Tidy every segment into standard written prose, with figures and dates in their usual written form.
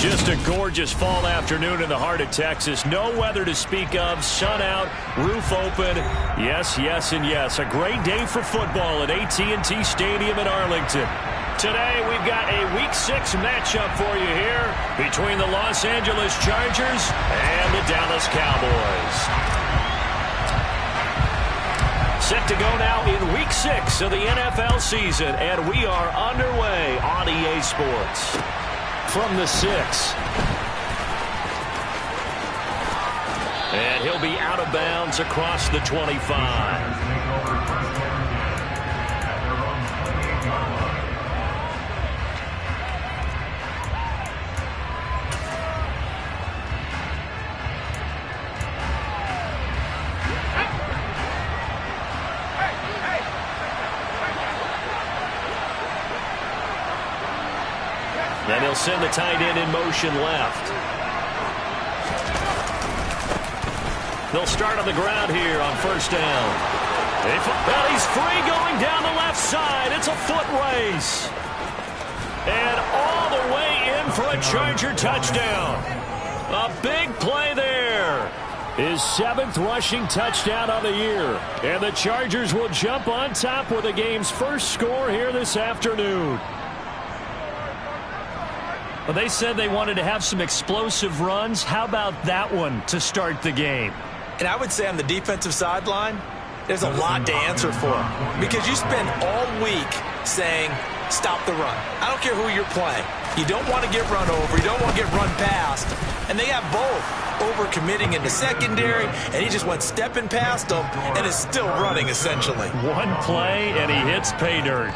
Just a gorgeous fall afternoon in the heart of Texas. No weather to speak of. Sun out, roof open. Yes, yes, and yes. A great day for football at AT&T Stadium in Arlington. Today, we've got a Week 6 matchup for you here between the Los Angeles Chargers and the Dallas Cowboys. Set to go now in Week 6 of the NFL season, and we are underway on EA Sports. From the 6. And he'll be out of bounds across the 25. And he'll send the tight end in motion left. They'll start on the ground here on first down. Well, he's free going down the left side. It's a foot race. And all the way in for a Charger touchdown. A big play there. His 7th rushing touchdown of the year. And the Chargers will jump on top with the game's first score here this afternoon. Well, they said they wanted to have some explosive runs. How about that one to start the game? And I would say on the defensive sideline, there's a lot to answer for. Because you spend all week saying, stop the run. I don't care who you're playing. You don't want to get run over. You don't want to get run past. And they have both. Over-committing in the secondary, and he just went stepping past them and is still running, essentially. One play, and he hits pay dirt.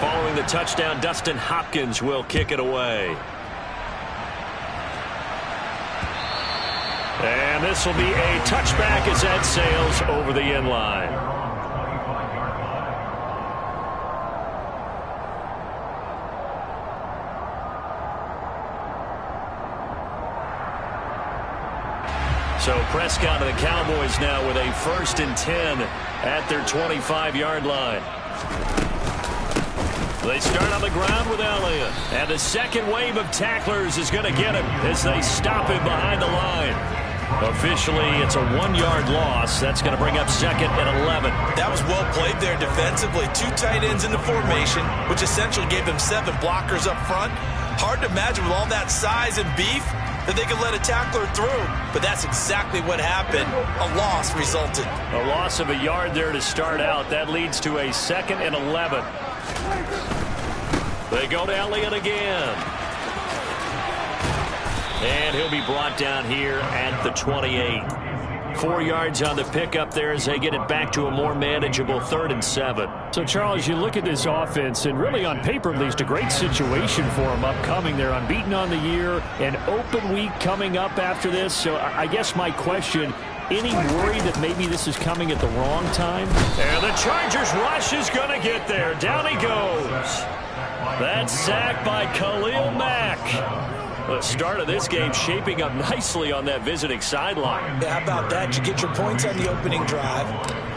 Following the touchdown, Dustin Hopkins will kick it away. And this will be a touchback as that sails over the end line. So Prescott and the Cowboys now with a 1st and 10 at their 25-yard line. They start on the ground with Elliott. And the second wave of tacklers is going to get him as they stop him behind the line. Officially, it's a 1-yard loss. That's going to bring up 2nd and 11. That was well played there defensively. 2 tight ends in the formation, which essentially gave them 7 blockers up front. Hard to imagine with all that size and beef that they could let a tackler through. But that's exactly what happened. A loss resulted. A loss of a yard there to start out. That leads to a 2nd and 11. They go to Elliott again. And he'll be brought down here at the 28. 4 yards on the pickup there as they get it back to a more manageable 3rd and 7. So, Charles, you look at this offense, and really on paper, at least, a great situation for them upcoming. They're unbeaten on the year, an open week coming up after this. So I guess my question, any worry that maybe this is coming at the wrong time? And the Chargers rush is going to get there. Down he goes. That's sacked by Khalil Mack. The start of this game shaping up nicely on that visiting sideline. Yeah, how about that? You get your points on the opening drive.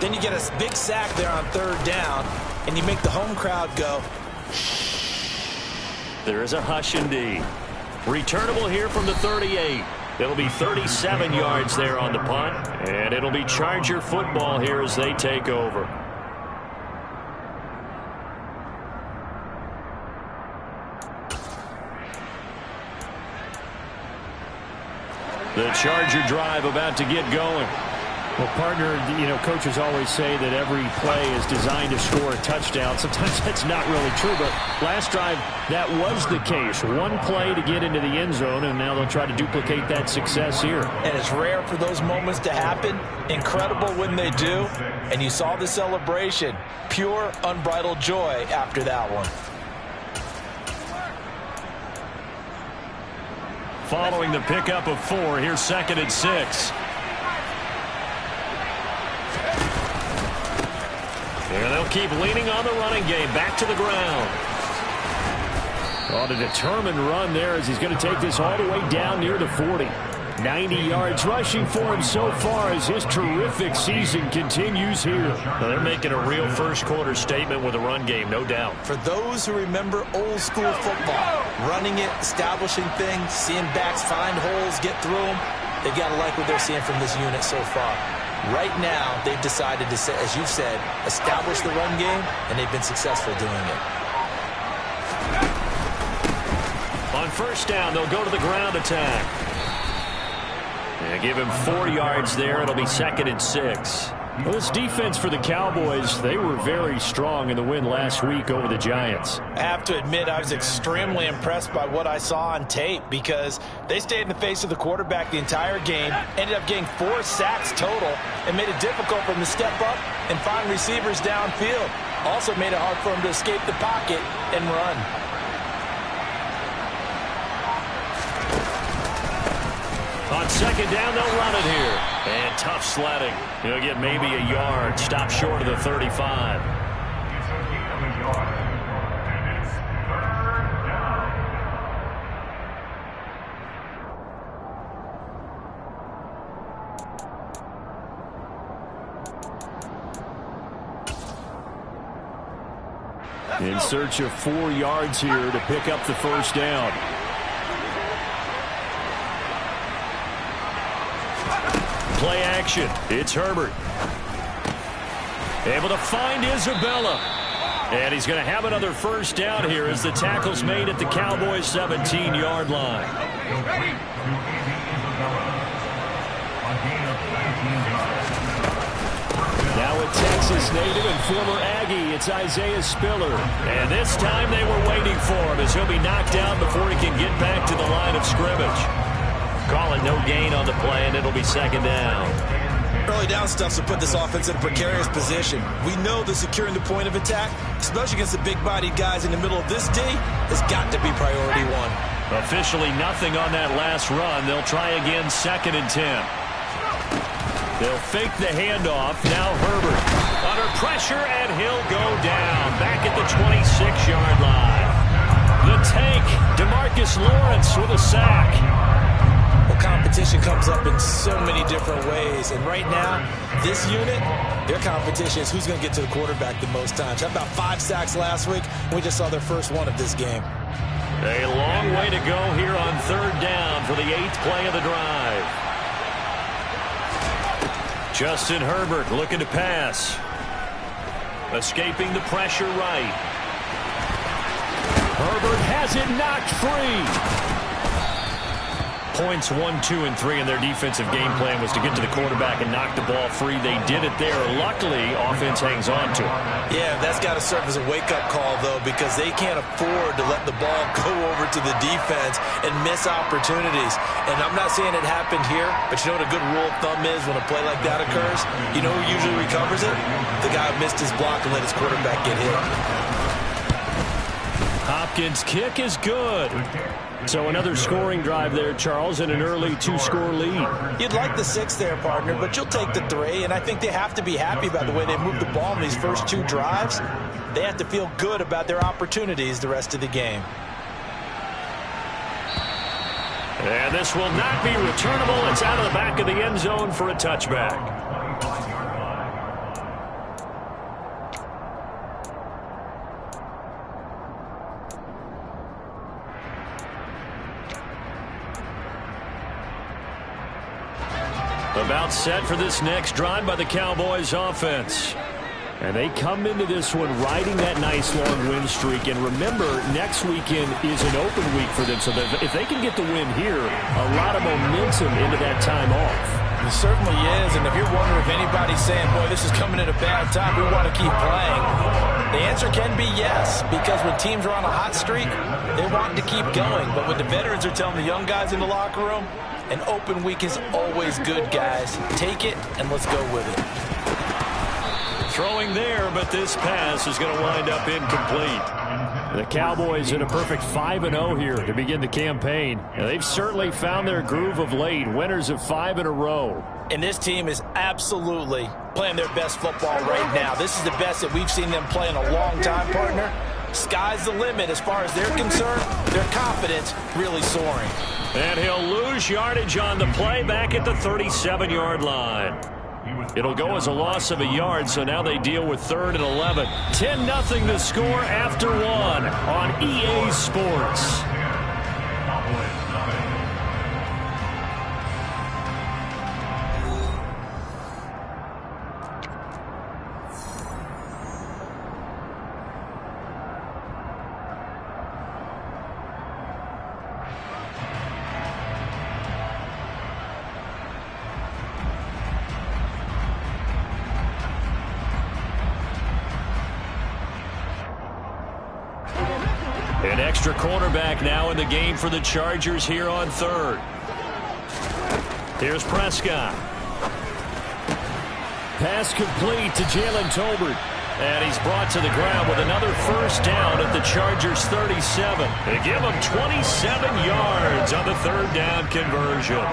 Then you get a big sack there on 3rd down, and you make the home crowd go. There is a hush indeed. Returnable here from the 38. It'll be 37 yards there on the punt, and it'll be Charger football here as they take over. The Charger drive about to get going. Well, partner, you know, coaches always say that every play is designed to score a touchdown. Sometimes that's not really true, but last drive, that was the case. One play to get into the end zone, and now they'll try to duplicate that success here. And it's rare for those moments to happen. Incredible when they do. And you saw the celebration. Pure, unbridled joy after that one. Following the pickup of 4, here's 2nd and 6. And they'll keep leaning on the running game. Back to the ground. On a determined run there as he's going to take this all the way down near the 40. 90 yards rushing for him so far as his terrific season continues here. Well, they're making a real first-quarter statement with a run game, no doubt. For those who remember old-school football, running it, establishing things, seeing backs find holes, get through them, they've got to like what they're seeing from this unit so far. Right now, they've decided to, as you've said, establish the run game, and they've been successful doing it. On first down, they'll go to the ground attack. And give him 4 yards there. It'll be 2nd and 6. Well, this defense for the Cowboys, they were very strong in the win last week over the Giants. I have to admit, I was extremely impressed by what I saw on tape because they stayed in the face of the quarterback the entire game, ended up getting 4 sacks total, and made it difficult for them to step up and find receivers downfield. Also made it hard for them to escape the pocket and run. On second down, they'll run it here. And tough sledding. He'll get maybe a yard. Stop short of the 35. In search of 4 yards here to pick up the first down. Play action. It's Herbert. Able to find Isabella. And he's going to have another first down here as the tackle's made at the Cowboys' 17-yard line. Now a Texas native and former Aggie, it's Isaiah Spiller. And this time they were waiting for him as he'll be knocked down before he can get back to the line of scrimmage. Calling no gain on the play, and it'll be 2nd down. Early down stuff to put this offense in a precarious position. We know that securing the point of attack, especially against the big-bodied guys in the middle of this D, has got to be priority 1. Officially nothing on that last run. They'll try again 2nd and 10. They'll fake the handoff. Now Herbert under pressure, and he'll go down back at the 26-yard line. The tank, DeMarcus Lawrence with a sack. Well, competition comes up in so many different ways, and right now, this unit, their competition is who's going to get to the quarterback the most times. How about 5 sacks last week? We just saw their first one of this game. A long way to go here on 3rd down for the 8th play of the drive. Justin Herbert looking to pass. Escaping the pressure right. Herbert has it knocked free. Points 1, 2, and 3 in their defensive game plan was to get to the quarterback and knock the ball free. They did it there. Luckily, offense hangs on to it. Yeah, that's got to serve as a wake-up call, though, because they can't afford to let the ball go over to the defense and miss opportunities. And I'm not saying it happened here, but you know what a good rule of thumb is when a play like that occurs? You know who usually recovers it? The guy who missed his block and let his quarterback get hit. Hopkins' kick is good. So another scoring drive there, Charles, and an early 2-score lead. You'd like the 6 there, partner, but you'll take the 3, and I think they have to be happy about the way they moved the ball in these first 2 drives. They have to feel good about their opportunities the rest of the game. And this will not be returnable. It's out of the back of the end zone for a touchback. About set for this next drive by the Cowboys offense. And they come into this one riding that nice long win streak. And remember, next weekend is an open week for them. So that if they can get the win here, a lot of momentum into that time off. It certainly is. And if you're wondering if anybody's saying, boy, this is coming at a bad time, we want to keep playing, the answer can be yes. Because when teams are on a hot streak, they want to keep going. But when the veterans are telling the young guys in the locker room, an open week is always good, guys. Take it, and let's go with it. Throwing there, but this pass is going to wind up incomplete. The Cowboys in a perfect 5-0 here to begin the campaign. And they've certainly found their groove of late, winners of 5 in a row. And this team is absolutely playing their best football right now. This is the best that we've seen them play in a long time, partner. Sky's the limit as far as they're concerned. Their confidence really soaring. And he'll lose yardage on the play back at the 37-yard line. It'll go as a loss of a yard, so now they deal with 3rd and 11. 10-0 the score after 1 on EA Sports. An extra cornerback now in the game for the Chargers here on 3rd. Here's Prescott. Pass complete to Jalen Tolbert. And he's brought to the ground with another first down at the Chargers 37. They give him 27 yards on the 3rd down conversion.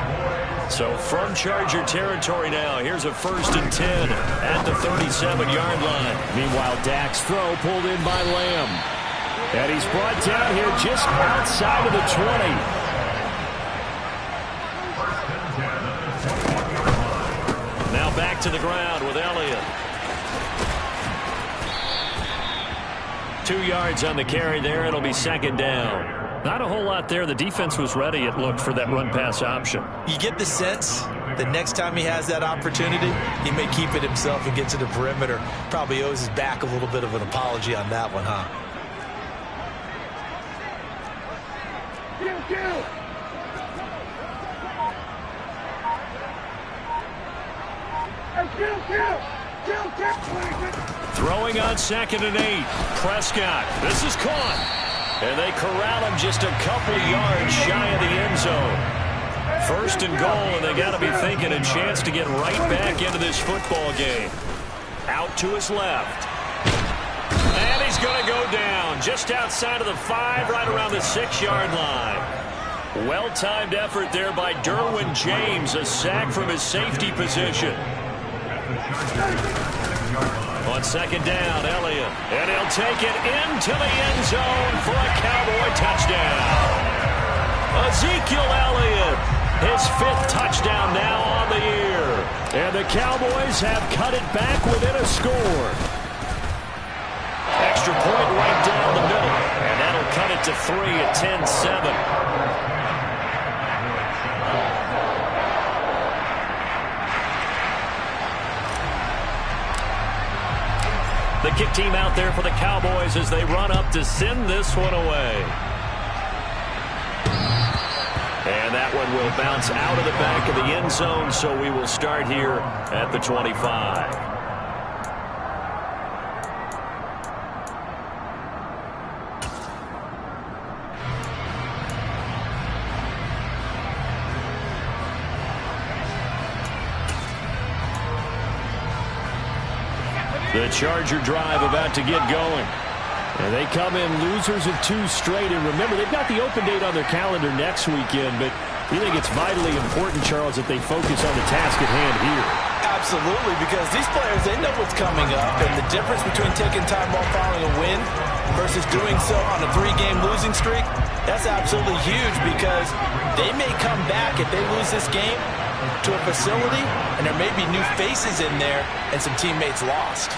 So from Charger territory now, here's a 1st and 10 at the 37-yard line. Meanwhile, Dak's throw pulled in by Lamb. And he's brought down here just outside of the 20. Now back to the ground with Elliott. 2 yards on the carry there. It'll be 2nd down. Not a whole lot there. The defense was ready, it looked, for that run-pass option. You get the sense that next time he has that opportunity, he may keep it himself and get to the perimeter. Probably owes his back a little bit of an apology on that one, huh? Throwing on 2nd and 8. Prescott. This is caught. And they corral him just a couple yards shy of the end zone. 1st and goal, and they got to be thinking a chance to get right back into this football game. Out to his left. And he's going to go down just outside of the 5, right around the 6-yard line. Well-timed effort there by Derwin James, a sack from his safety position. On 2nd down, Elliott. And he'll take it into the end zone for a Cowboy touchdown. Ezekiel Elliott, his 5th touchdown now on the year. And the Cowboys have cut it back within a score. Extra point right down the middle. And that'll cut it to 3 at 10-7. The kick team out there for the Cowboys as they run up to send this one away. And that one will bounce out of the back of the end zone, so we will start here at the 25. The Charger drive about to get going. And they come in losers of 2 straight. And remember, they've got the open date on their calendar next weekend. But we think it's vitally important, Charles, that they focus on the task at hand here. Absolutely, because these players, they know what's coming up. And the difference between taking time off following a win versus doing so on a 3-game losing streak, that's absolutely huge, because they may come back if they lose this game to a facility, and there may be new faces in there and some teammates lost.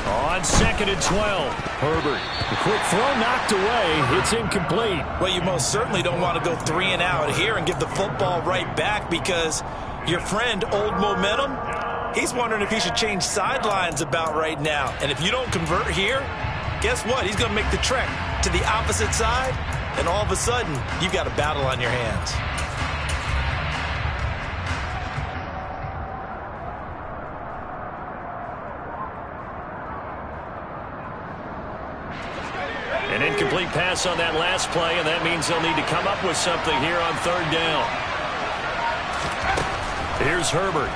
On 2nd and 12, Herbert. The quick throw knocked away. It's incomplete. Well, you most certainly don't want to go 3 and out here and give the football right back, because your friend, Old Momentum, he's wondering if he should change sidelines about right now. And if you don't convert here, guess what? He's going to make the trek to the opposite side, and all of a sudden, you've got a battle on your hands. An incomplete pass on that last play, and that means they'll need to come up with something here on 3rd down. Here's Herbert.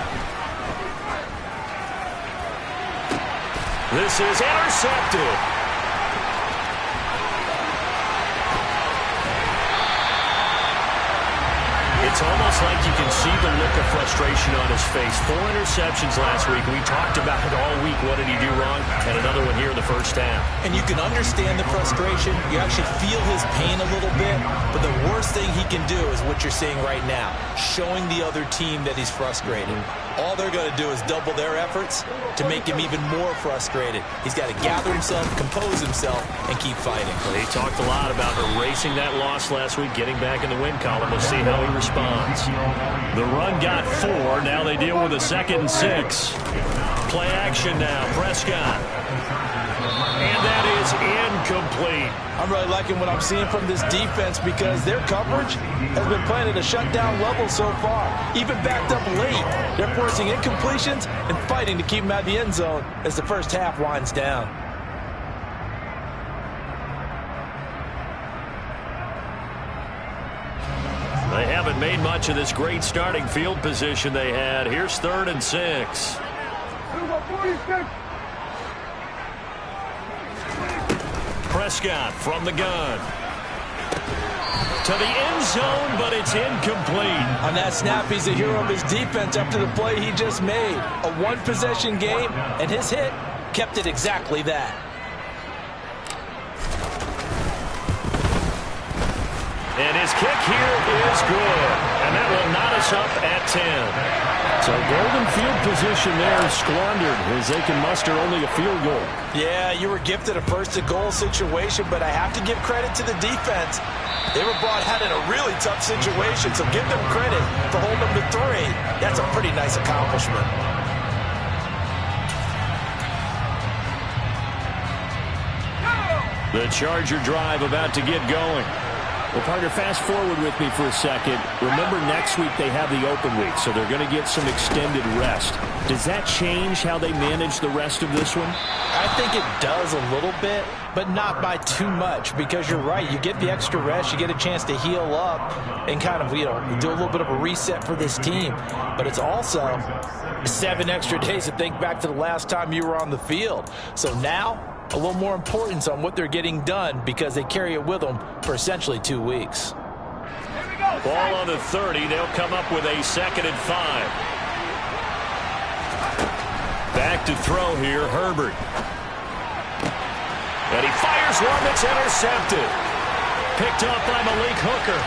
This is intercepted. It's almost like you can see the look of frustration on his face. 4 interceptions last week. We talked about it all week. What did he do wrong? And another one here in the first half. And you can understand the frustration. You actually feel his pain a little bit. But the worst thing he can do is what you're seeing right now, showing the other team that he's frustrated. All they're going to do is double their efforts to make him even more frustrated. He's got to gather himself, compose himself, and keep fighting. Well, he talked a lot about erasing that loss last week, getting back in the win column. We'll see how he responds. The run got 4. Now they deal with a 2nd and 6. Play action now. Prescott. And that is incomplete. I'm really liking what I'm seeing from this defense because their coverage has been playing at a shutdown level so far. Even backed up late, they're forcing incompletions and fighting to keep them out of the end zone as the first half winds down. They haven't made much of this great starting field position they had. Here's 3rd and 6. Prescott from the gun. To the end zone, but it's incomplete. On that snap, he's a hero of his defense after the play he just made. A one-possession game, and his hit kept it exactly that. And his kick here is good. And that will knot us up at 10. So golden field position there squandered as they can muster only a field goal. Yeah, you were gifted a first-to-goal situation, but I have to give credit to the defense. They were brought out in a really tough situation, so give them credit for holding them to 3. That's a pretty nice accomplishment. The Charger drive about to get going. Well, partner, fast forward with me for a second. Remember, next week they have the open week, so they're going to get some extended rest. Does that change how they manage the rest of this one? I think it does a little bit, but not by too much, because you're right. You get the extra rest, you get a chance to heal up and kind of, do a little bit of a reset for this team. But it's also 7 extra days to think back to the last time you were on the field. So now, a little more importance on what they're getting done because they carry it with them for essentially 2 weeks. Ball on the 30. They'll come up with a 2nd and 5. Back to throw here, Herbert. And he fires one that's intercepted. Picked up by Malik Hooker.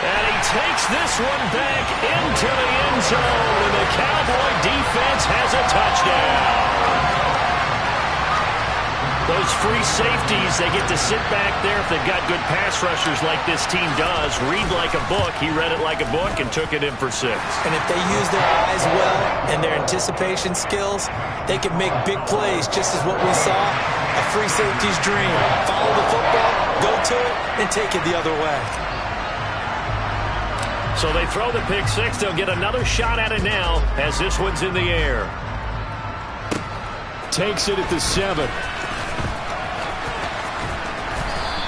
And he takes this one back into the end zone. And the Cowboy defense has a touchdown. Those free safeties, they get to sit back there if they've got good pass rushers like this team does. Read like a book. He read it like a book and took it in for 6. And if they use their eyes well and their anticipation skills, they can make big plays, just as what we saw, a free safety's dream. Follow the football, go to it, and take it the other way. So they throw the pick 6. They'll get another shot at it now as this one's in the air. Takes it at the 7.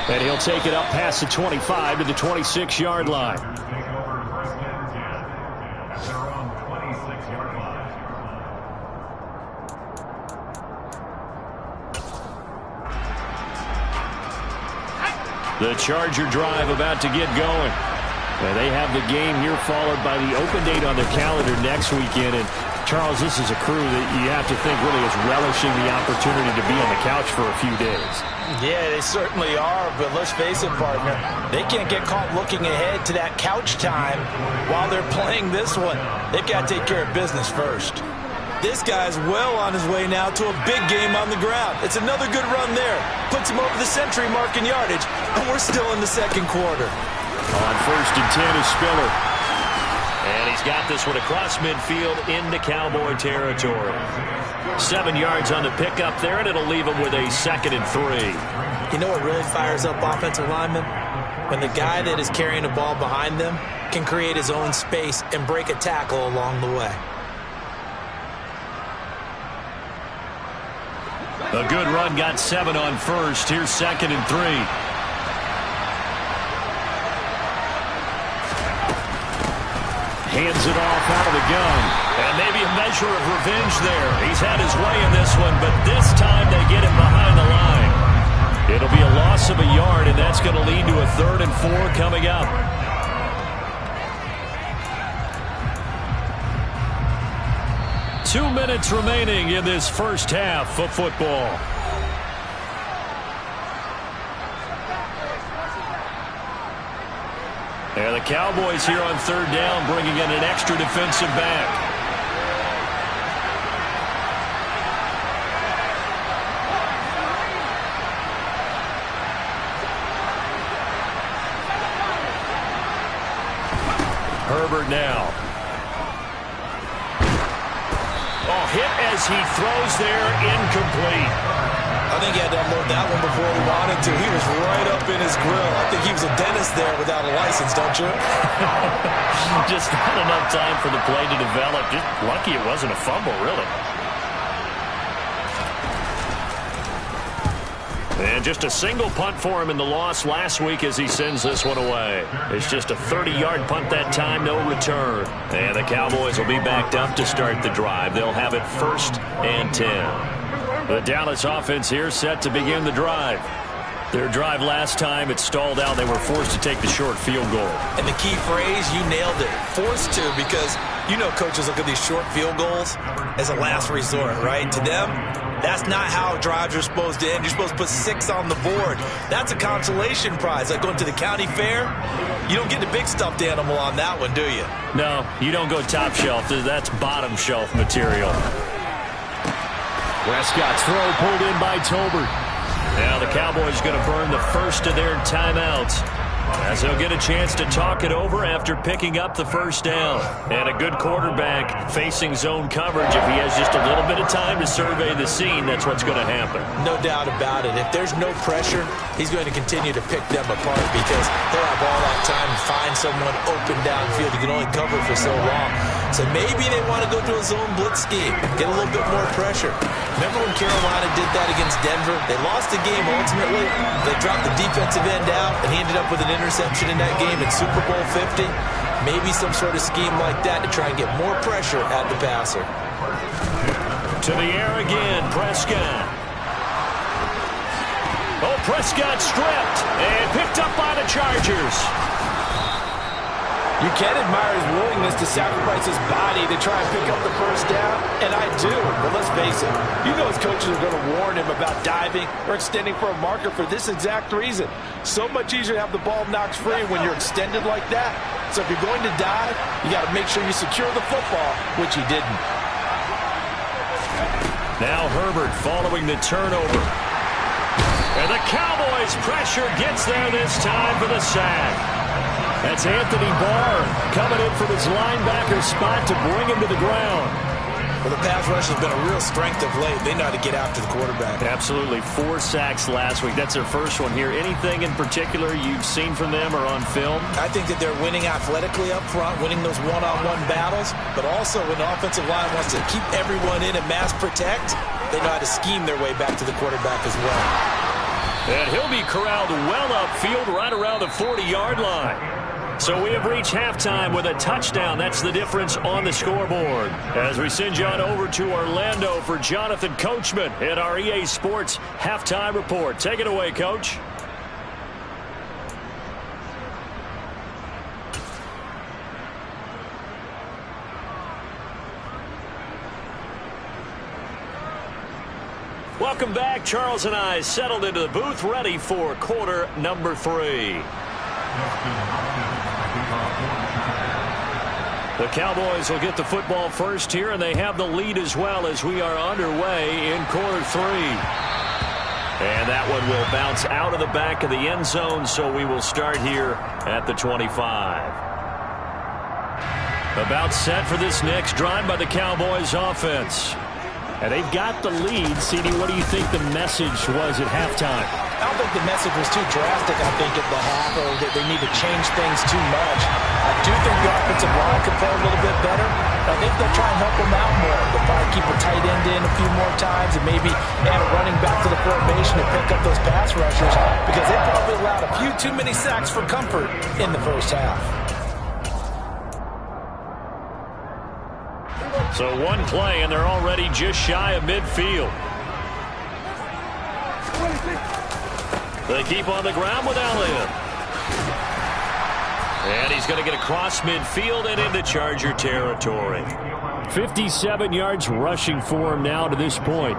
And he'll take it up past the 25 to the 26-yard line. The Charger drive about to get going. And they have the game here followed by the open date on the calendar next weekend. And Charles, this is a crew that you have to think really is relishing the opportunity to be on the couch for a few days. Yeah, they certainly are, but let's face it, partner, they can't get caught looking ahead to that couch time while they're playing this one. They've got to take care of business first. This guy's well on his way now to a big game on the ground. It's another good run there. Puts him over the century mark in yardage, and we're still in the second quarter. On 1st and 10 is Spiller. And he's got this one across midfield into Cowboy territory. 7 yards on the pickup there, and it'll leave him with a 2nd and 3. You know what really fires up offensive linemen? When the guy that is carrying the ball behind them can create his own space and break a tackle along the way. A good run, got 7 on 1st. Here's 2nd and 3. Hands it off out of the gun. And maybe a measure of revenge there. He's had his way in this one, but this time they get him behind the line. It'll be a loss of a yard, and that's going to lead to a 3rd and 4 coming up. 2 minutes remaining in this first half of football. And the Cowboys here on third down bringing in an extra defensive back. Herbert now. Oh, hit as he throws there, incomplete. I think he had to unload that one before he wanted to. He was right up in his grill. I think he was a dentist there without a license, don't you? Just not enough time for the play to develop. Just lucky it wasn't a fumble, really. And just a single punt for him in the loss last week as he sends this one away. It's just a 30-yard punt that time, no return. And the Cowboys will be backed up to start the drive. They'll have it 1st and 10. The Dallas offense here set to begin the drive. Their drive last time, it stalled out. They were forced to take the short field goal. And the key phrase, you nailed it, forced to, because you know coaches look at these short field goals as a last resort, right? To them, that's not how drives are supposed to end. You're supposed to put 6 on the board. That's a consolation prize. Like going to the county fair, you don't get the big stuffed animal on that one, do you? No, you don't go top shelf. That's bottom shelf material. Prescott's throw pulled in by Tolbert. Now the Cowboys going to burn the first of their timeouts, as they'll get a chance to talk it over after picking up the first down. And a good quarterback facing zone coverage. If he has just a little bit of time to survey the scene, that's what's going to happen. No doubt about it. If there's no pressure, he's going to continue to pick them apart because he'll have all that time to find someone open downfield. You can only cover for so long. So maybe they want to go to a zone blitz scheme, get a little bit more pressure. Remember when Carolina did that against Denver? They lost the game ultimately. They dropped the defensive end out, and he ended up with an interception in that game in Super Bowl 50. Maybe some sort of scheme like that to try and get more pressure at the passer. To the air again, Prescott. Oh, Prescott stripped and picked up by the Chargers. You can admire his willingness to sacrifice his body to try and pick up the first down, and I do. But let's face it, you know his coaches are going to warn him about diving or extending for a marker for this exact reason. So much easier to have the ball knocked free when you're extended like that. So if you're going to dive, you got to make sure you secure the football, which he didn't. Now Herbert following the turnover. And the Cowboys pressure gets there this time for the sack. That's Anthony Barr coming in from his linebacker spot to bring him to the ground. Well, the pass rush has been a real strength of late. They know how to get after the quarterback. Absolutely. 4 sacks last week. That's their first one here. Anything in particular you've seen from them or on film? I think that they're winning athletically up front, winning those one-on-one battles, but also when the offensive line wants to keep everyone in and mass protect, they know how to scheme their way back to the quarterback as well. And he'll be corralled well upfield right around the 40-yard line. So we have reached halftime with a touchdown. That's the difference on the scoreboard. As we send you on over to Orlando for Jonathan Coachman at our EA Sports Halftime Report. Take it away, Coach. Welcome back. Charles and I settled into the booth, ready for quarter number 3. The Cowboys will get the football first here, and they have the lead as well as we are underway in quarter 3. And that one will bounce out of the back of the end zone, so we will start here at the 25. About set for this next drive by the Cowboys offense. And they've got the lead. CD, what do you think the message was at halftime? I don't think the message was too drastic, I think, at the half, or that they need to change things too much. I do think the offensive line could play a little bit better. I think they'll try and help them out more. They'll probably keep a tight end in a few more times and maybe add a running back to the formation to pick up those pass rushers, because they probably allowed a few too many sacks for comfort in the first half. So one play, and they're already just shy of midfield. They keep on the ground with Elliott. And he's going to get across midfield and into Charger territory. 57 yards rushing for him now to this point.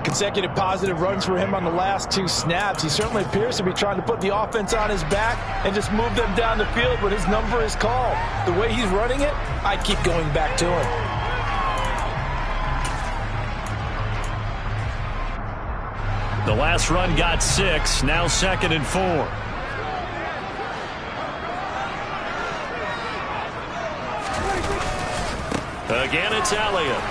Consecutive positive runs for him on the last 2 snaps. He certainly appears to be trying to put the offense on his back and just move them down the field when his number is called. The way he's running it, I'd keep going back to him. The last run got 6, now 2nd and 4. Again, it's Elliott.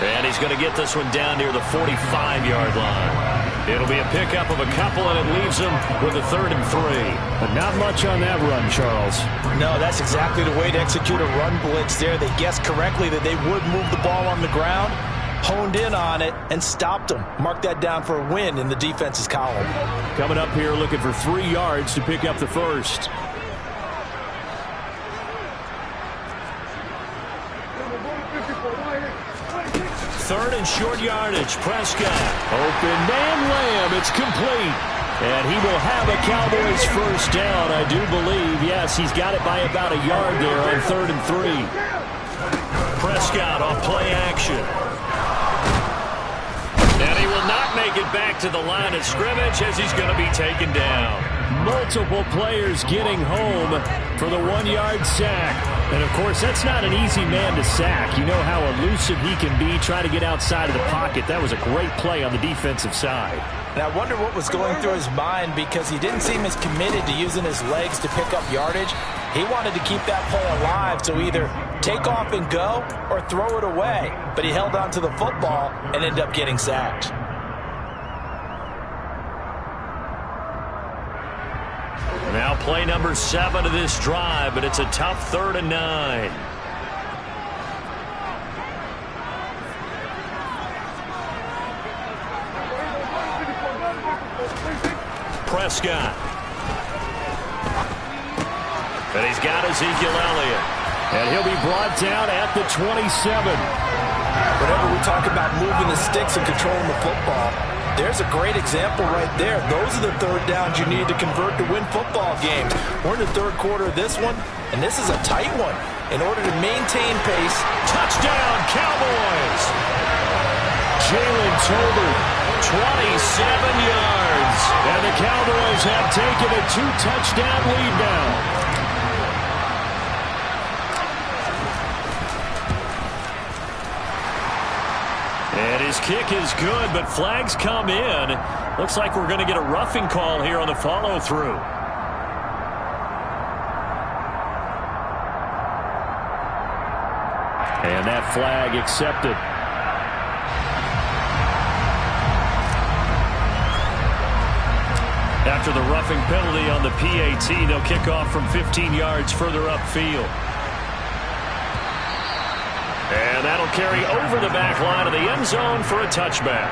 And he's going to get this one down near the 45-yard line. It'll be a pickup of a couple, and it leaves him with a 3rd and 3. But not much on that run, Charles. No, that's exactly the way to execute a run blitz there. They guessed correctly that they would move the ball on the ground, honed in on it, and stopped them. Mark that down for a win in the defense's column. Coming up here looking for 3 yards to pick up the first. 3rd and short yardage. Prescott. Open man Lamb. It's complete. And he will have a Cowboys first down, I do believe. Yes, he's got it by about a yard there on 3rd and 3. Prescott off play action. And he will not make it back to the line of scrimmage as he's going to be taken down. Multiple players getting home for the 1-yard sack. And, of course, that's not an easy man to sack. You know how elusive he can be trying to get outside of the pocket. That was a great play on the defensive side. And I wonder what was going through his mind, because he didn't seem as committed to using his legs to pick up yardage. He wanted to keep that play alive, so either take off and go or throw it away. But he held on to the football and ended up getting sacked. Now play number 7 of this drive, but it's a tough 3rd and 9. Prescott. And he's got Ezekiel Elliott. And he'll be brought down at the 27. Whenever we talk about moving the sticks and controlling the football, there's a great example right there. Those are the 3rd downs you need to convert to win football games. We're in the 3rd quarter of this one, and this is a tight one. In order to maintain pace, touchdown Cowboys! Jalen Tolbert, 27 yards. And the Cowboys have taken a 2-touchdown lead now. And his kick is good, but flags come in. Looks like we're going to get a roughing call here on the follow-through. And that flag accepted. After the roughing penalty on the PAT, they'll kick off from 15 yards further upfield. And that'll carry over the back line of the end zone for a touchback.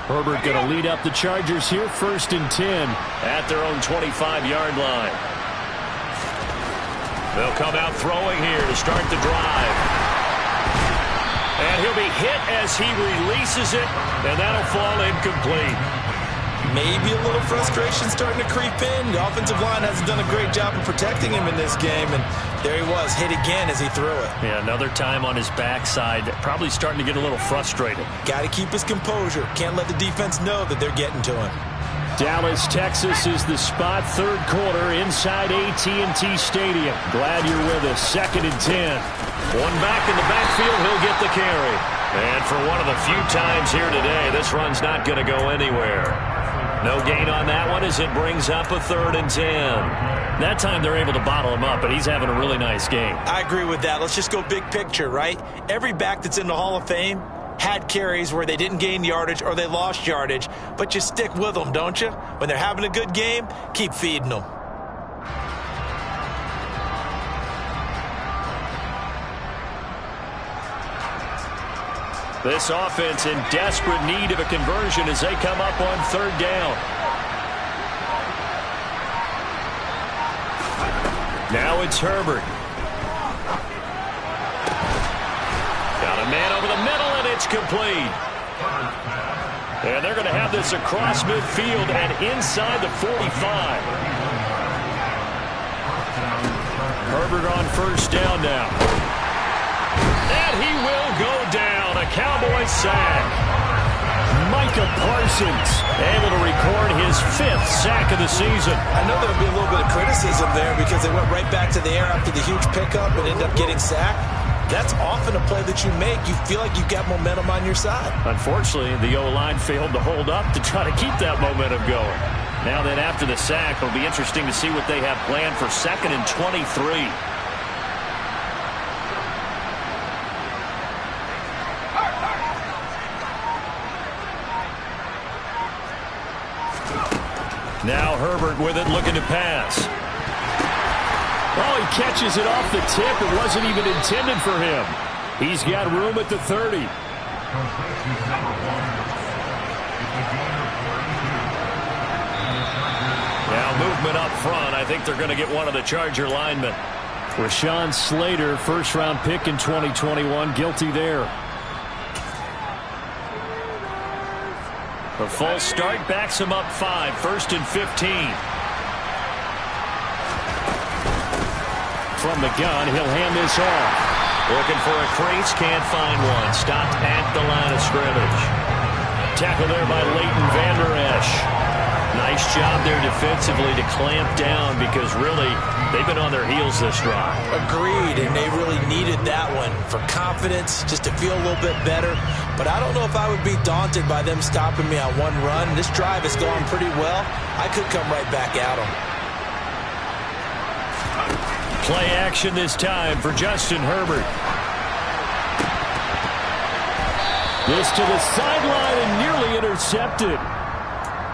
Herbert going to lead up the Chargers here, 1st and 10. At their own 25-yard line. They'll come out throwing here to start the drive. And he'll be hit as he releases it, and that'll fall incomplete. Maybe a little frustration starting to creep in. The offensive line hasn't done a great job of protecting him in this game, and there he was, hit again as he threw it. Yeah, another time on his backside, probably starting to get a little frustrated. Got to keep his composure. Can't let the defense know that they're getting to him. Dallas, Texas is the spot, 3rd quarter inside AT&T Stadium. Glad you're with us. 2nd and 10. One back in the backfield, he'll get the carry. And for one of the few times here today, this run's not going to go anywhere. No gain on that one as it brings up a 3rd and 10. That time they're able to bottle him up, but he's having a really nice game. I agree with that. Let's just go big picture, right? Every back that's in the Hall of Fame had carries where they didn't gain yardage or they lost yardage, but you stick with them, don't you? When they're having a good game, keep feeding them. This offense in desperate need of a conversion as they come up on 3rd down. Now it's Herbert. Got a man over the middle, and it's complete. And they're going to have this across midfield and inside the 45. Herbert on first down now. And he will go down. A Cowboy sack. Micah Parsons able to record his 5th sack of the season. I know there will be a little bit of criticism there because they went right back to the air after the huge pickup and ended up getting sacked. That's often a play that you make. You feel like you've got momentum on your side. Unfortunately, the O-line failed to hold up to try to keep that momentum going. Now that after the sack, it'll be interesting to see what they have planned for 2nd and 23. Now Herbert with it, looking to pass. Oh, he catches it off the tip. It wasn't even intended for him. He's got room at the 30. Now movement up front. I think they're going to get one of the Charger linemen. Rashawn Slater, first-round pick in 2021, guilty there. A full start backs him up 5, 1st and 15. From the gun, he'll hand this off. Looking for a crease, can't find one. Stopped at the line of scrimmage. Tackle there by Leighton Vander Esch. Nice job there defensively to clamp down because really they've been on their heels this drive. Agreed, and they really needed that one for confidence, just to feel a little bit better. But I don't know if I would be daunted by them stopping me on one run. This drive has gone pretty well. I could come right back at them. Play action this time for Justin Herbert. This to the sideline and nearly intercepted.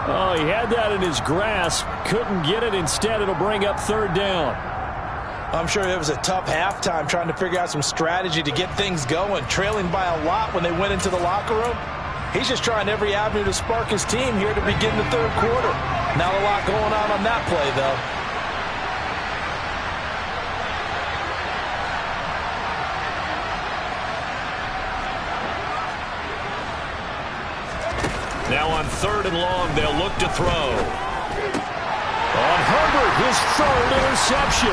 Oh, he had that in his grasp. Couldn't get it. Instead, it'll bring up 3rd down. I'm sure it was a tough halftime trying to figure out some strategy to get things going, trailing by a lot when they went into the locker room. He's just trying every avenue to spark his team here to begin the 3rd quarter. Not a lot going on that play, though. Now on 3rd and long, they'll look to throw. On Herbert, his 3rd interception.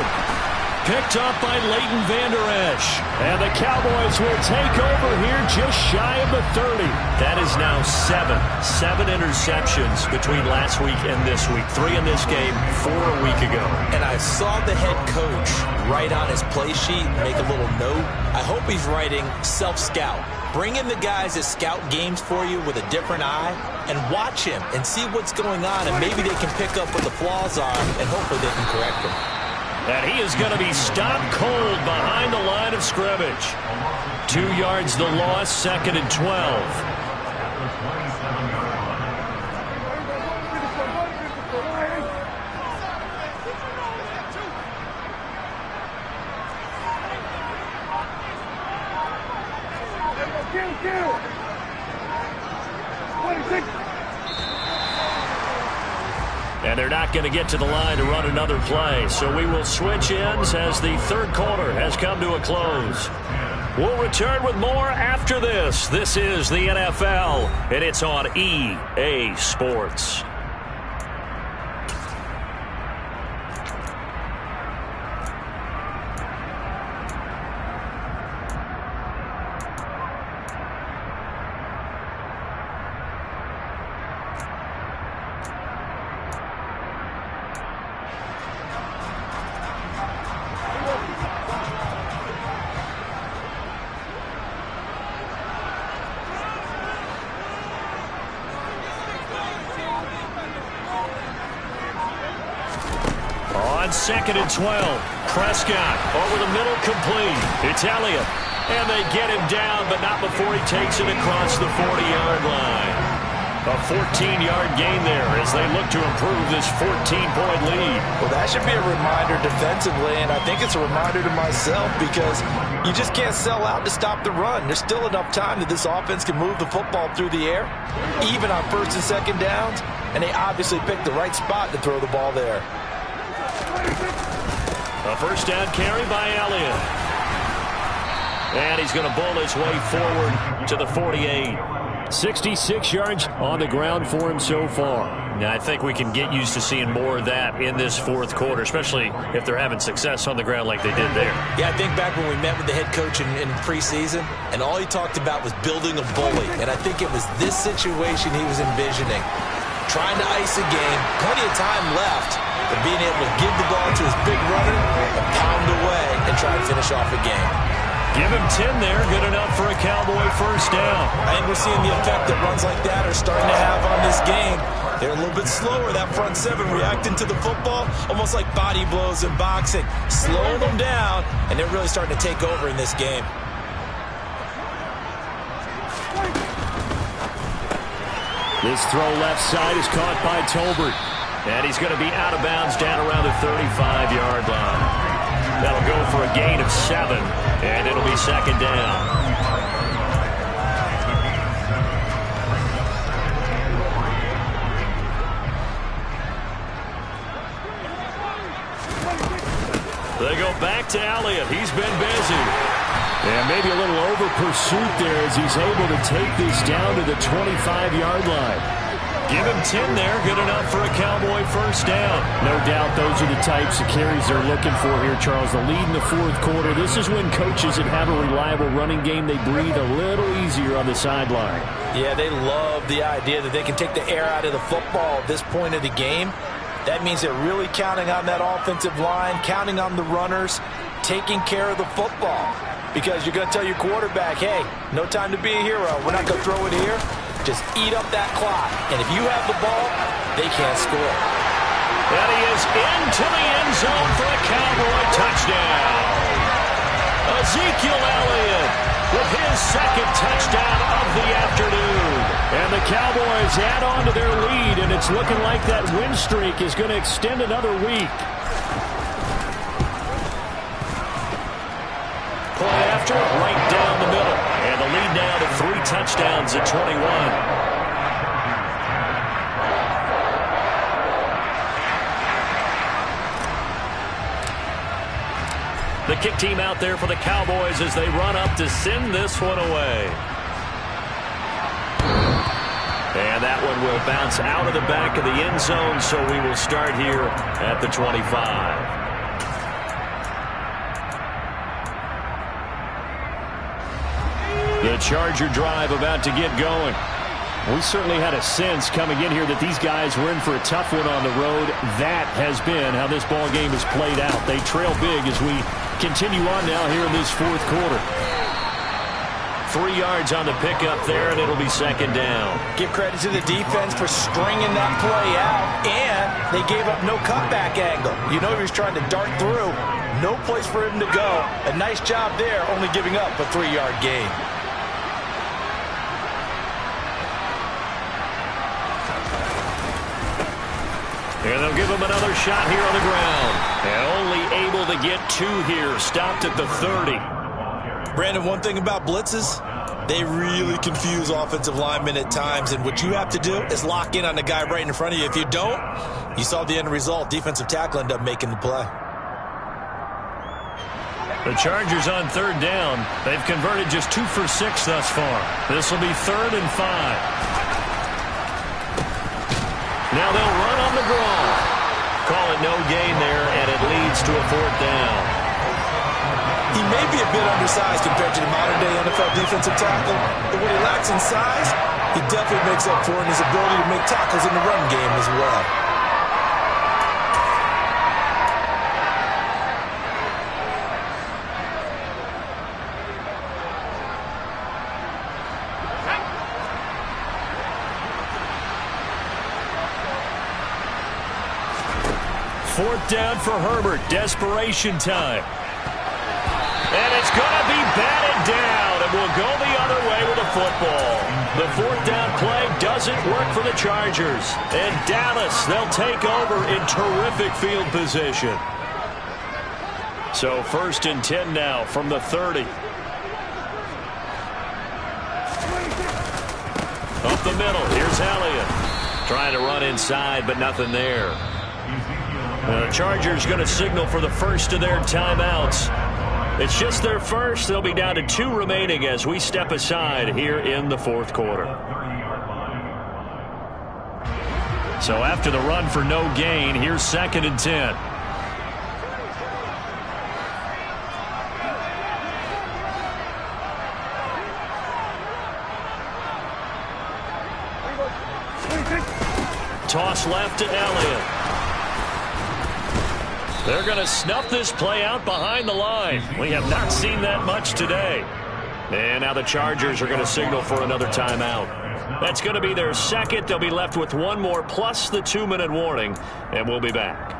Picked up by Leighton Vander Esch. And the Cowboys will take over here just shy of the 30. That is now 7 interceptions between last week and this week. 3 in this game, 4 a week ago. And I saw the head coach write on his play sheet, make a little note. I hope he's writing self-scout. Bring in the guys that scout games for you with a different eye and watch him and see what's going on, and maybe they can pick up what the flaws are, and hopefully they can correct them. And he is going to be stopped cold behind the line of scrimmage. 2 yards the loss, 2nd and 12. And they're not going to get to the line to run another play. So we will switch ends as the 3rd quarter has come to a close. We'll return with more after this. This is the NFL, and it's on EA Sports. On 2nd and 12, Prescott over the middle, complete. It's Elliott, and they get him down, but not before he takes it across the 40-yard line. A 14-yard gain there as they look to improve this 14-point lead. Well, that should be a reminder defensively, and I think it's a reminder to myself because you just can't sell out to stop the run. There's still enough time that this offense can move the football through the air, even on 1st and 2nd downs, and they obviously picked the right spot to throw the ball there. A first down carry by Elliott. And he's going to bull his way forward to the 48. 66 yards on the ground for him so far. Now, I think we can get used to seeing more of that in this fourth quarter, especially if they're having success on the ground like they did there. Yeah, I think back when we met with the head coach in preseason, and all he talked about was building a bully. And I think it was this situation he was envisioning. Trying to ice a game, plenty of time left, but being able to give the ball to his big runner and pound away and try and finish off a game. Give him 10 there. Good enough for a Cowboy first down. I think we're seeing the effect that runs like that are starting to have on this game. They're a little bit slower, that front seven, reacting to the football, almost like body blows in boxing. Slowing them down, and they're really starting to take over in this game. This throw left side is caught by Tolbert. And he's going to be out of bounds down around the 35-yard line. That'll go for a gain of 7, and it'll be second down. They go back to Elliott. He's been busy. And maybe a little over pursuit there as he's able to take this down to the 25-yard line. Give him 10 there. Good enough for a Cowboy first down. No doubt those are the types of carries they're looking for here, Charles. The lead in the fourth quarter. This is when coaches that have a reliable running game, they breathe a little easier on the sideline. Yeah, they love the idea that they can take the air out of the football at this point of the game. That means they're really counting on that offensive line, counting on the runners, taking care of the football. Because you're going to tell your quarterback, hey, no time to be a hero. We're not going to throw it here. Just eat up that clock. And if you have the ball, they can't score. And he is into the end zone for a Cowboy touchdown. Ezekiel Elliott with his second touchdown of the afternoon. And the Cowboys add on to their lead, and it's looking like that win streak is going to extend another week. Play after, right down the middle. And the lead now to 3 touchdowns at 21. The kick team out there for the Cowboys as they run up to send this one away. And that one will bounce out of the back of the end zone, so we will start here at the 25. The Charger drive about to get going. We certainly had a sense coming in here that these guys were in for a tough one on the road. That has been how this ball game has played out. They trail big as we continue on now here in this fourth quarter. 3 yards on the pickup there, and it'll be second down. Give credit to the defense for stringing that play out, and they gave up no cutback angle. You know he was trying to dart through. No place for him to go. A nice job there, only giving up a 3-yard gain. And they'll give him another shot here on the ground. And only able to get 2 here. Stopped at the 30. Brandon, one thing about blitzes, they really confuse offensive linemen at times. And what you have to do is lock in on the guy right in front of you. If you don't, you saw the end result. Defensive tackle ended up making the play. The Chargers on third down. They've converted just 2 for 6 thus far. This will be 3rd and 5. Now they'll run on the draw. Call it no gain there, and it leads to a 4th down. He may be a bit undersized compared to the modern-day NFL defensive tackle, but what he lacks in size, he definitely makes up for in his ability to make tackles in the run game as well. Fourth down for Herbert. Desperation time. And it's going to be batted down. And we'll go the other way with the football. The 4th down play doesn't work for the Chargers. And Dallas, they'll take over in terrific field position. So 1st and 10 now from the 30. Up the middle. Here's Elliott. Trying to run inside, but nothing there. The Chargers going to signal for the first of their timeouts. It's just their first. They'll be down to 2 remaining as we step aside here in the fourth quarter. So after the run for no gain, here's 2nd and 10. Toss left to Elliott. They're going to snuff this play out behind the line. We have not seen that much today. And now the Chargers are going to signal for another timeout. That's going to be their second. They'll be left with one more plus the 2-minute warning, and we'll be back.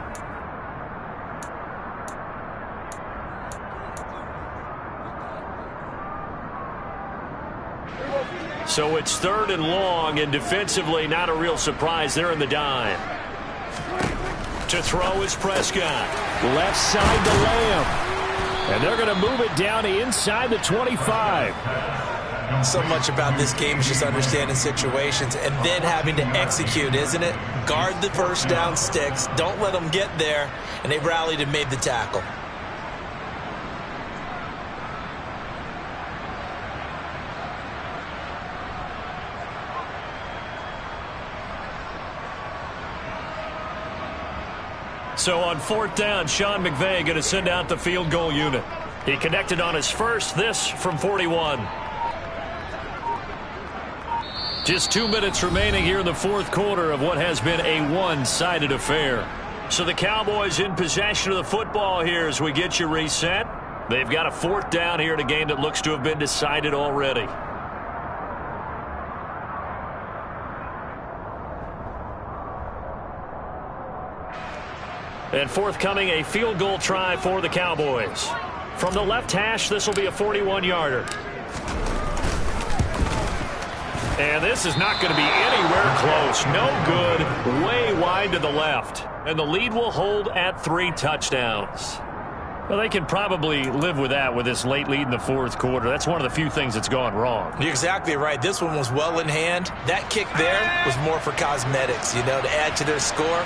So it's 3rd and long, and defensively not a real surprise. They're in the dime. To throw is Prescott. Left side to Lamb. And they're going to move it down to inside the 25. So much about this game is just understanding situations and then having to execute, isn't it? Guard the first down sticks. Don't let them get there. And they rallied and made the tackle. So on 4th down, Sean McVay going to send out the field goal unit. He connected on his first, this from 41. Just 2 minutes remaining here in the 4th quarter of what has been a one-sided affair. So the Cowboys in possession of the football here as we get you reset. They've got a 4th down here in a game that looks to have been decided already. And forthcoming, a field goal try for the Cowboys. From the left hash, this will be a 41-yarder. And this is not going to be anywhere close. No good. Way wide to the left. And the lead will hold at 3 touchdowns. Well, they can probably live with that with this late lead in the 4th quarter. That's one of the few things that's gone wrong. You're exactly right. This one was well in hand. That kick there was more for cosmetics, to add to their score.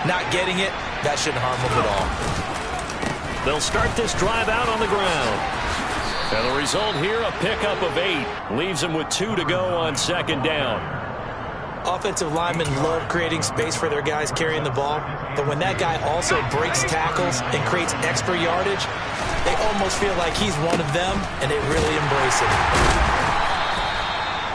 Not getting it, that shouldn't harm them at all. They'll start this drive out on the ground. And the result here, a pickup of 8. Leaves them with 2 to go on 2nd down. Offensive linemen love creating space for their guys carrying the ball. But when that guy also breaks tackles and creates extra yardage, they almost feel like he's one of them, and they really embrace it.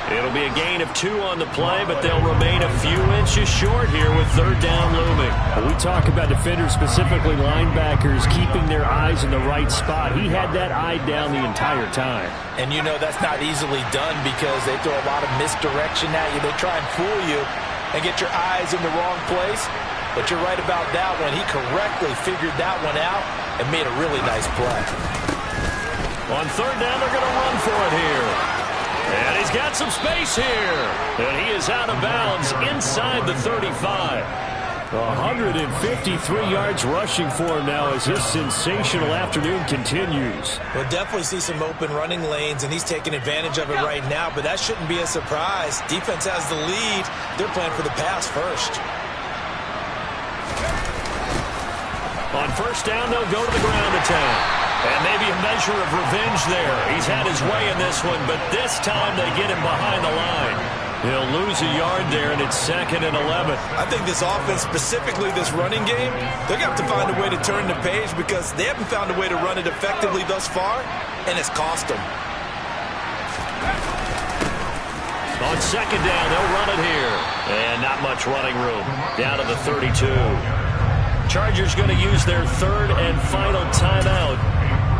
It'll be a gain of 2 on the play, but they'll remain a few inches short here with 3rd down looming. We talk about defenders, specifically linebackers, keeping their eyes in the right spot. He had that eye down the entire time. And that's not easily done because they throw a lot of misdirection at you. They try and fool you and get your eyes in the wrong place. But you're right about that one. He correctly figured that one out and made a really nice play. On 3rd down, they're going to run for it here. And he's got some space here. And he is out of bounds inside the 35. 153 yards rushing for him now as his sensational afternoon continues. We'll definitely see some open running lanes, and he's taking advantage of it right now, but that shouldn't be a surprise. Defense has the lead. They're playing for the pass first. On 1st down, they'll go to the ground attack. And maybe a measure of revenge there. He's had his way in this one, but this time they get him behind the line. He'll lose a yard there, and it's 2nd and 11. I think this offense, specifically this running game, they're going to have to find a way to turn the page because they haven't found a way to run it effectively thus far, and it's cost them. On 2nd down, they'll run it here. And not much running room. Down to the 32. Chargers going to use their 3rd and final timeout,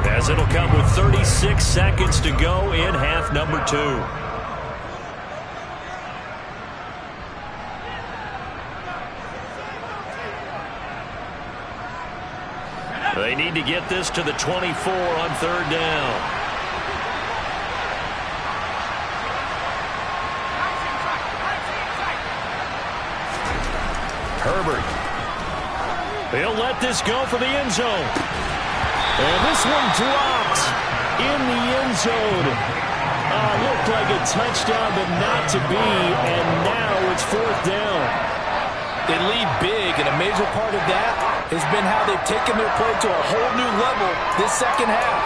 as it'll come with 36 seconds to go in half number 2. They need to get this to the 24 on 3rd down. Herbert. He'll let this go for the end zone. And this one dropped in the end zone. Looked like a touchdown, but not to be. And now it's 4th down. They lead big, and a major part of that has been how they've taken their play to a whole new level this second half.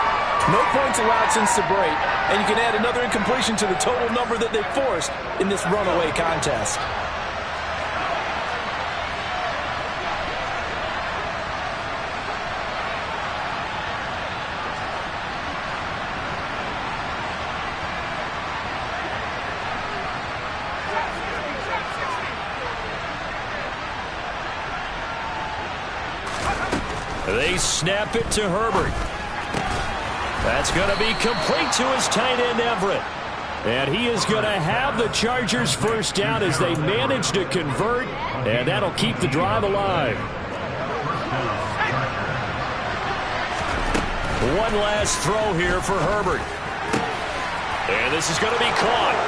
No points allowed since the break, and you can add another incompletion to the total number that they forced in this runaway contest. They snap it to Herbert. That's going to be complete to his tight end, Everett. And he is going to have the Chargers first down as they manage to convert, and that'll keep the drive alive. One last throw here for Herbert. And this is going to be caught.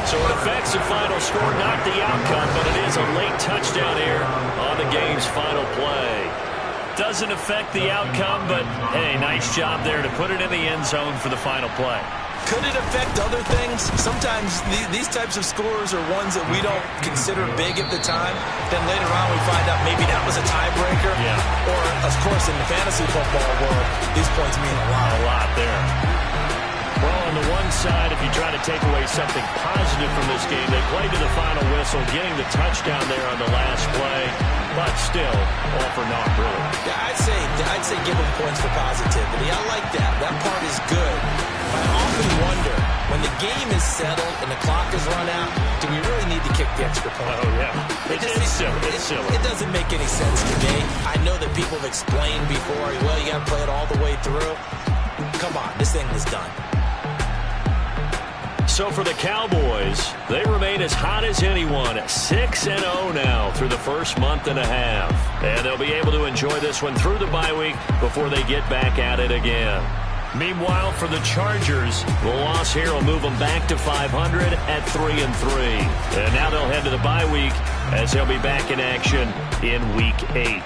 So it affects the final score, not the outcome, but it is a late touchdown here on the game's final play. Doesn't affect the outcome, but, hey, nice job there to put it in the end zone for the final play. Could it affect other things? Sometimes these types of scores are ones that we don't consider big at the time. Then later on we find out maybe that was a tiebreaker. Yeah. Or, of course, in the fantasy football world, these points mean a lot. A lot there. Well, on the one side, if you try to take away something positive from this game, they played to the final whistle, getting the touchdown there on the last play. But still, all for naught, really. Yeah, I'd say give them points for positivity. I like that. That part is good. I often wonder, when the game is settled and the clock is run out, do we really need to kick the extra point? Oh, yeah. It's silly. It's silly. It doesn't make any sense to me. I know that people have explained before, well, you got to play it all the way through. Come on, this thing was done. So for the Cowboys, they remain as hot as anyone, 6-0 now through the first month and a half. And they'll be able to enjoy this one through the bye week before they get back at it again. Meanwhile, for the Chargers, the loss here will move them back to 500 at 3-3. And now they'll head to the bye week as they'll be back in action in Week 8.